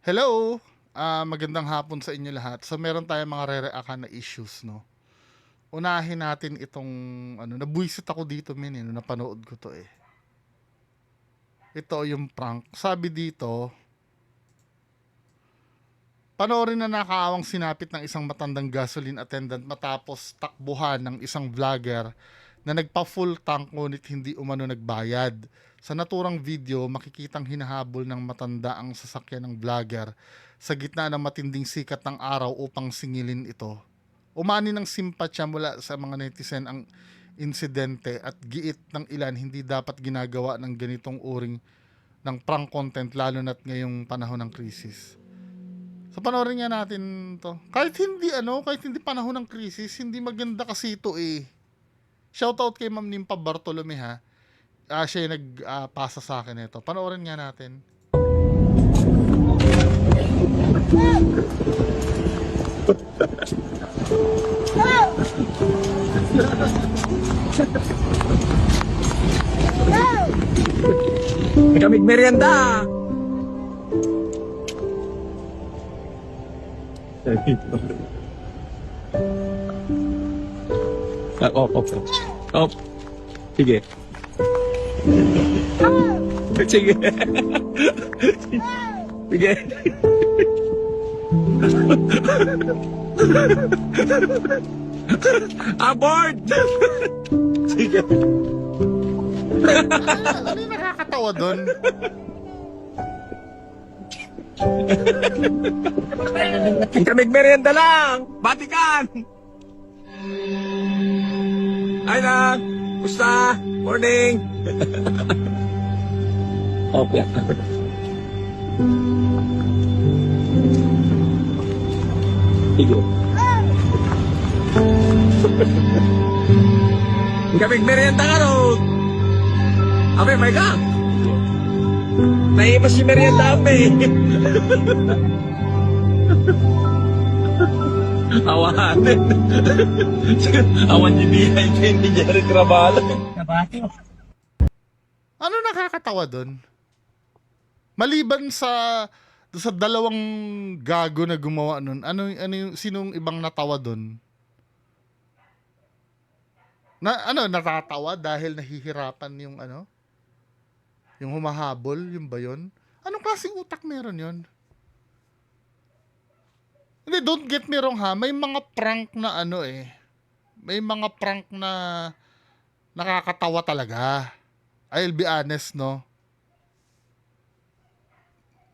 Hello! Magandang hapon sa inyo lahat. So meron tayong mga re-react na issues, no? Unahin natin itong nabwisit ako dito napanood ko to eh. Ito yung prank. Sabi dito, panoorin na nakaawang sinapit ng isang matandang gasoline attendant matapos takbuhan ng isang vlogger na nagpa-full tank ngunit hindi umano nagbayad. Sa naturang video, makikitang hinahabol ng matanda ang sasakyan ng vlogger sa gitna ng matinding sikat ng araw upang singilin ito. Umani ng simpatya mula sa mga netizen ang insidente at giit ng ilan hindi dapat ginagawa ng ganitong uring ng prank content lalo na't ngayong panahon ng krisis. So panoorin nga natin to. Kahit hindi panahon ng krisis, hindi maganda kasi ito eh. Shoutout kay Ma'am Nimpa Bartolome ha. Siya yung nagpasa sa akin ito. Panoorin nga natin. Kamig merienda. Op. Sige. Sige. Sige. Abort! Sige. Ano yung nakakatawa doon? Kamig merienda lang. Batikan. Ay na. Gusta. Morning. Okay. Sige. Kamig merienda ka ron. Abe, may ka. Naiimas si merienda, abe. Awan. Awan yung bihay ko hindi Jerry Crabalo. Ano nakakatawa doon? Maliban sa dalawang gago na gumawa nun, sinong ibang natawa doon? Natatawa dahil nahihirapan yung humahabol, yung ba yun? Anong klaseng utak meron yun? Hindi, don't get me wrong ha, may mga prank na may mga prank na nakakatawa talaga. I'll be honest, no?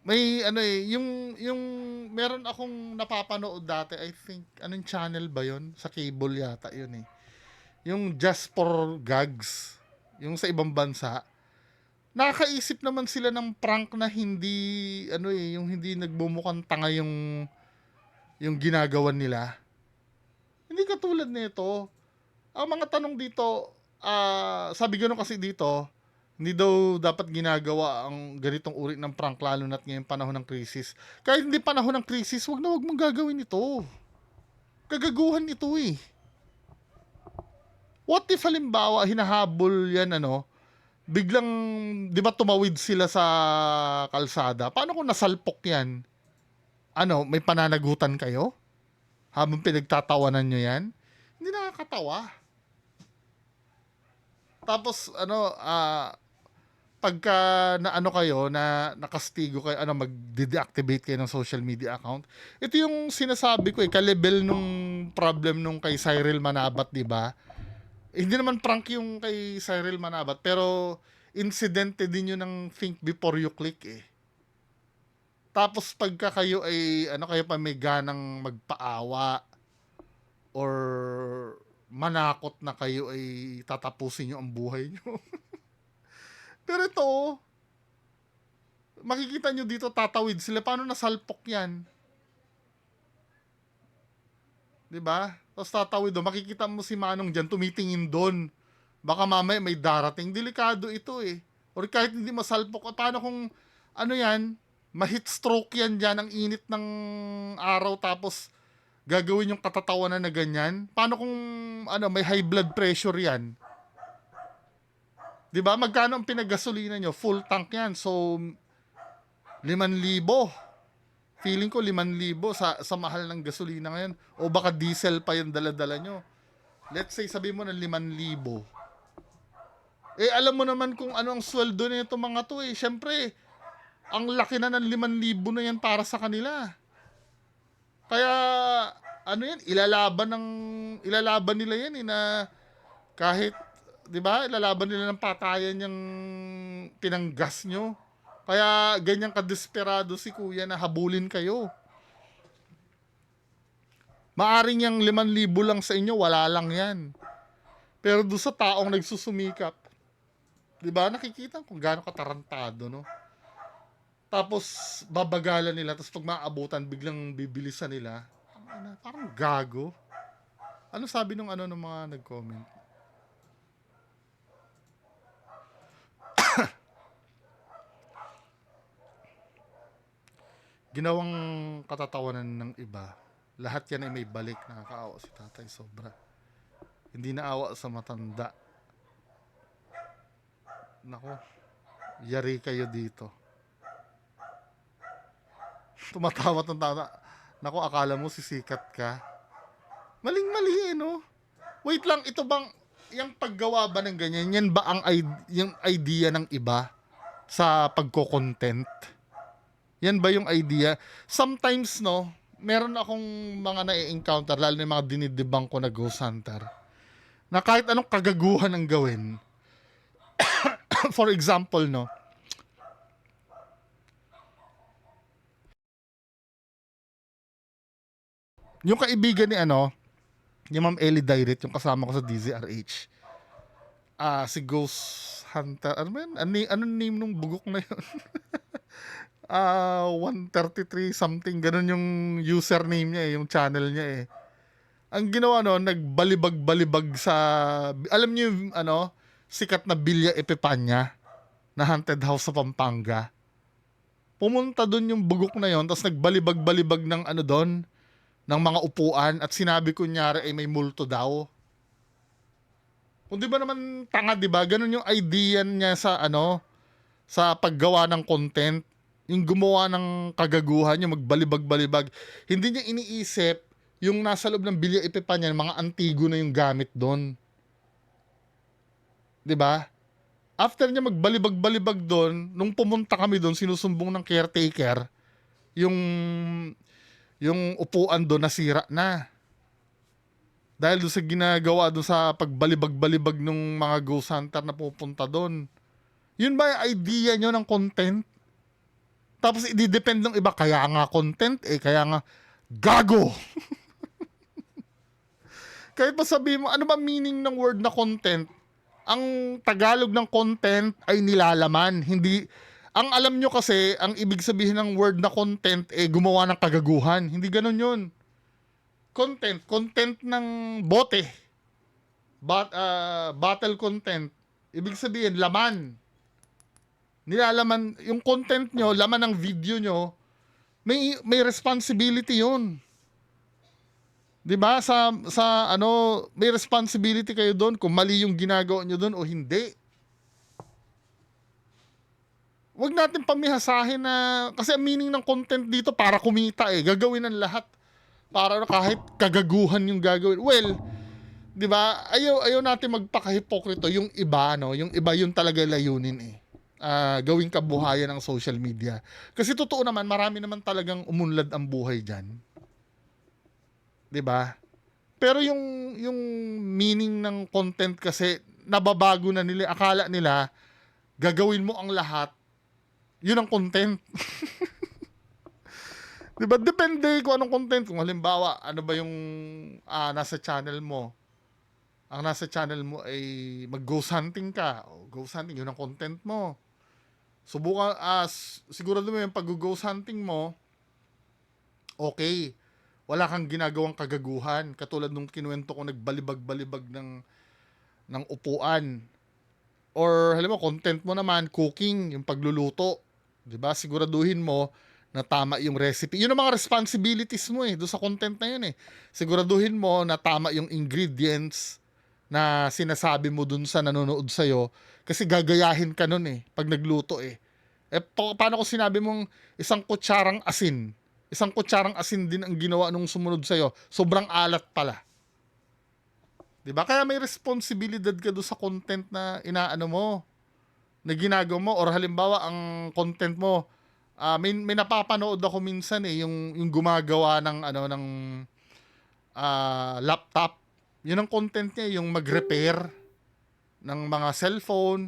May yung meron akong napapanood dati, I think, anong channel ba yun? Sa cable yata yun eh. Yung Just for Gags, yung sa ibang bansa. Nakakaisip naman sila ng prank na hindi, yung hindi nagbumukhang tanga yung ginagawa nila. Hindi katulad nito. Ang mga tanong dito, sabi gano'n kasi dito, hindi daw dapat ginagawa ang ganitong uri ng prank lalo na't ngayong panahon ng krisis. Kahit hindi panahon ng krisis, wag mong gagawin ito. Kagaguhan ito eh. What if halimbawa hinahabol yan biglang 'di ba tumawid sila sa kalsada? Paano kung nasalpok yan? May pananagutan kayo? Habang pinagtatawanan nyo yan? Hindi nakakatawa. Tapos pagka kayo na nakastigo kayo, mag-deactivate kayo ng social media account. Ito yung sinasabi ko ka-level nung problem nung kay Cyril Manabat, 'di ba? Hindi naman prank yung kay Cyril Manabat, pero insidente din yun ng think before you click eh. Tapos pagka kayo ay kayo pa may ganang magpaawa or manakot na kayo ay tatapusin nyo ang buhay nyo. Pero ito, makikita nyo dito tatawid sila. Paano nasalpok yan? 'Di ba? Tapos tatawid doon, makikita mo si Manong diyan tumitingin doon. Baka mamaya may darating. Delikado ito eh. Or kahit hindi masalpok, paano kung yan, ma-heat stroke yan diyan, ang init ng araw, tapos gagawin yung katatawanan na ganyan? Paano kung may high blood pressure yan? 'Di ba? Magkano ang pinaggasolina nyo? Full tank yan. So 5,000. Feeling ko 5,000 sa mahal ng gasolina ngayon. O baka diesel pa yung dala-dala nyo. Let's say, sabi mo na 5,000. Eh, alam mo naman kung ano ang sweldo nito mga to eh. Siyempre, ang laki na ng 5,000 na yan para sa kanila. Kaya, ano yan, ilalaban nila yan eh, na kahit, di ba, ilalaban nila ng patayan yung tinanggas nyo. Kaya, ganyan kadesperado si kuya na habulin kayo. Maaring yung 5,000 lang sa inyo, wala lang yan. Pero doon sa taong nagsusumikap, di ba, nakikita kung gaano katarantado, no? Tapos, babagalan nila, tapos pag maabutan, biglang bibilisan nila. Parang gago. Ano sabi nung ng mga nag-comment? Ginawang katatawanan ng iba. Lahat yan ay may balik. Nakakaawa si tatay sobra. Hindi naawa sa matanda. Nako, yari kayo dito. Tumatawa ng tata. Nako, akala mo sisikat ka. Maling-mali no? Wait lang, ito bang, yung paggawa ba ng ganyan, yan ba ang yung idea ng iba sa pagko-content? Yan ba yung idea? Sometimes, no, meron akong mga na-encounter, lalo na yung mga dinidibang ko na ghost hunter, na kahit anong kagaguhan ang gawin, for example, no, yung kaibigan ni yung Ma'am Ellie Direct, yung kasama ko sa DZRH, si Ghost Hunter, ano ba yun? Ano name nung bugok na yun? 133 something, ganun yung username niya yung channel niya Ang ginawa nagbalibag-balibag sa, alam niyo yung sikat na Villa Epipanya na haunted house sa Pampanga. Pumunta doon yung bugok na yon, tapos nagbalibag-balibag ng doon, ng mga upuan, at sinabi kunyari ay may multo daw. Kung di ba naman tanga, di ba? Ganun yung idea niya sa sa paggawa ng content. Yung gumawa ng kagaguhan, yung magbalibag-balibag. Hindi niya iniisip yung nasa loob ng Villa Epipanya, mga antigo na yung gamit doon. Di ba? After niya magbalibag-balibag doon, nung pumunta kami doon, sinusumbong ng caretaker, yung upuan doon nasira na. Dahil doon sa ginagawa doon sa pagbalibag-balibag ng mga ghost hunter na pupunta doon. Yun ba yung idea nyo ng content? Tapos i-depend ng iba, kaya nga content kaya nga gago. Kahit pa sabihin mo, ano ba meaning ng word na content? Ang Tagalog ng content ay nilalaman. Hindi, ang alam nyo kasi, ang ibig sabihin ng word na content gumawa ng kagaguhan. Hindi ganun yun. Content ng bote. Battle content. Ibig sabihin, laman. Nilalaman, yung content nyo, laman ng video nyo, may responsibility yun. 'Di ba? May responsibility kayo doon kung mali yung ginagawa nyo doon o hindi. Huwag natin pamihasahin na, kasi ang meaning ng content dito para kumita gagawin ng lahat para kahit kagaguhan yung gagawin. Well, 'di ba? Ayaw natin magpakahipokrito, yung iba yung iba yung talaga layunin gawing kabuhayan ng social media. Kasi totoo naman, marami naman talagang umunlad ang buhay diyan. 'Di ba? Pero yung meaning ng content kasi nababago na nila, akala nila gagawin mo ang lahat. 'Yun ang content. 'Di ba? Depende kung anong content. Kung halimbawa, ano ba yung nasa channel mo? Ang nasa channel mo ay mag-ghost hunting ka. O, ghost hunting, 'yun ang content mo. Subukan, sigurado mo yung pag-ghost hunting mo, okay. Wala kang ginagawang kagaguhan. Katulad nung kinuwento ko, nagbalibag-balibag ng upuan. Or, halimbawa, content mo naman, cooking, yung pagluluto. 'Di ba? Siguraduhin mo na tama yung recipe. Yun ang mga responsibilities mo doon sa content na yun Siguraduhin mo na tama yung ingredients na sinasabi mo doon sa nanonood sa'yo. Kasi gagayahin ka nun pag nagluto paano kung sinabi mong isang kutsarang asin? Isang kutsarang asin din ang ginawa nung sumunod sa'yo. Sobrang alat pala. 'Di ba? Kaya may responsibilidad ka doon sa content na inaano mo, na ginagawa mo, or halimbawa ang content mo, may napapanood ako minsan yung gumagawa ng laptop. Yun ang content niya, yung mag-repair ng mga cellphone.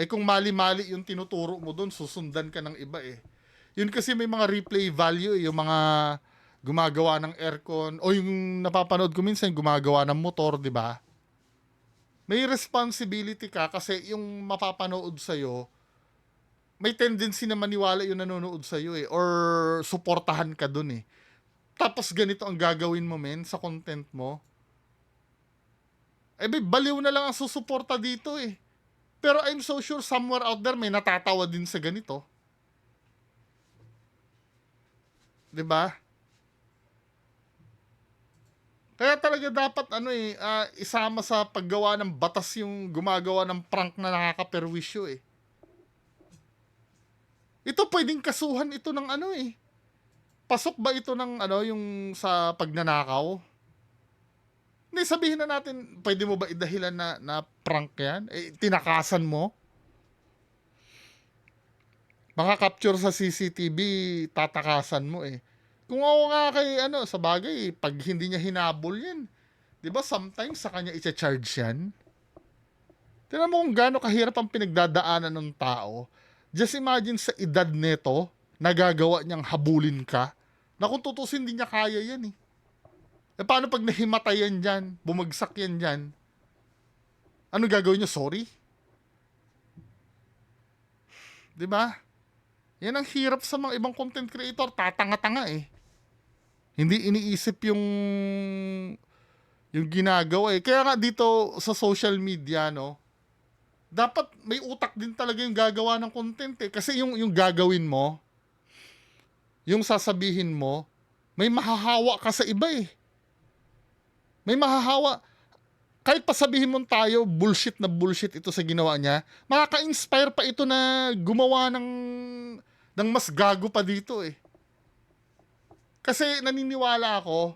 Kung mali-mali yung tinuturo mo doon, susundan ka ng iba eh. Yun kasi may mga replay value yung mga gumagawa ng aircon, o yung napapanood ko minsan gumagawa ng motor, di ba? May responsibility ka kasi yung mapapanood sa'yo, may tendency na maniwala yung nanonood sa'yo eh, or suportahan ka dun eh. Tapos ganito ang gagawin mo, men, sa content mo. Baliw na lang ang susuporta dito eh. Pero I'm so sure somewhere out there may natatawa din sa ganito. 'Di ba? Kaya talaga dapat isama sa paggawa ng batas yung gumagawa ng prank na nakakaperwisyo eh. Ito pwedeng kasuhan ito ng pasok ba ito ng yung sa pagnanakaw? Hindi, sabihin na natin, pwede mo ba idahilan na prank yan? Tinakasan mo? Maka-capture sa CCTV, tatakasan mo eh. Kung ako nga kay sa bagay, pag hindi niya hinabol yan, 'di ba sometimes sa kanya i-charge yan? Tingnan mo kung gaano kahirap ang pinagdadaanan ng tao. Just imagine sa edad nito, nagagawa niyang habulin ka, na kung tutusin din niya kaya yan eh. Paano pag nahimatay yan dyan, bumagsak yan dyan? Ano gagawin niya? Sorry? 'Di ba? Yan ang hirap sa mga ibang content creator, tatanga-tanga eh. Hindi iniisip yung ginagawa eh. Kaya nga dito sa social media, no, dapat may utak din talaga yung gagawa ng content eh. Kasi yung gagawin mo, yung sasabihin mo, may mahahawa ka sa iba eh. May mahahawa. Kahit pasabihin mo tayo, bullshit na bullshit ito sa ginawa niya, makaka-inspire pa ito na gumawa ng mas gago pa dito eh. Kasi naniniwala ako,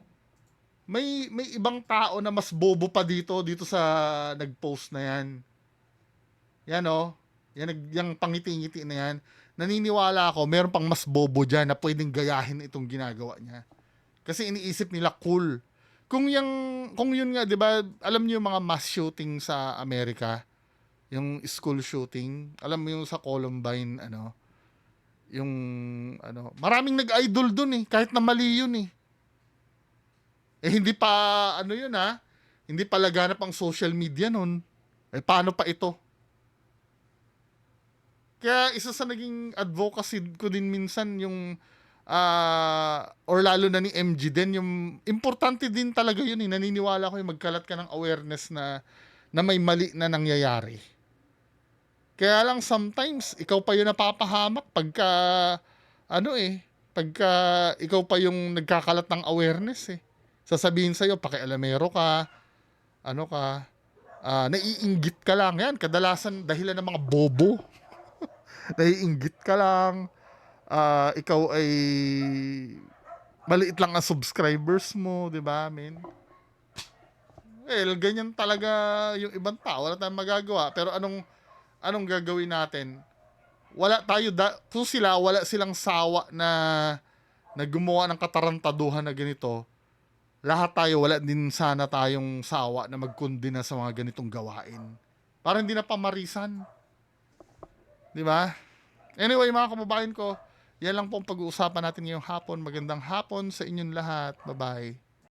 may ibang tao na mas bobo pa dito sa nag-post na yan. Yan oh, yung pangiti-ngiti na yan. Naniniwala ako, meron pang mas bobo dyan na pwedeng gayahin itong ginagawa niya. Kasi iniisip nila cool. Kung yun nga, 'di ba? Alam niyo yung mga mass shooting sa Amerika, yung school shooting, alam mo yung sa Columbine, yung maraming nag-idol dun eh, kahit na mali yun eh. Hindi pa yun hindi pa laganap ang social media nun. Paano pa ito? Kaya isa sa naging advocacy ko din minsan yung or lalo na ni MG din, yung importante din talaga yun eh. Naniniwala ko yung magkalat ka ng awareness na may mali na nangyayari. Kaya lang sometimes ikaw pa yung napapahamak pagka pagka ikaw pa yung nagkakalat ng awareness eh. Sasabihin sa'yo, pakialamero ka, naiinggit ka lang. Yan, kadalasan dahilan ng mga bobo. Naiinggit ka lang. Ikaw ay maliit lang ang subscribers mo, di ba, men? Ganyan talaga yung ibang tao. Wala tayong magagawa. Pero anong gagawin natin? Kung wala silang sawa na gumawa ng katarantaduhan na ganito, lahat tayo, wala din sana tayong sawa na magkundina sa mga ganitong gawain. Para hindi na pamarisan. Di ba? Anyway, mga kababayan ko, yan lang po ang pag-uusapan natin ngayong hapon. Magandang hapon sa inyong lahat. Bye-bye.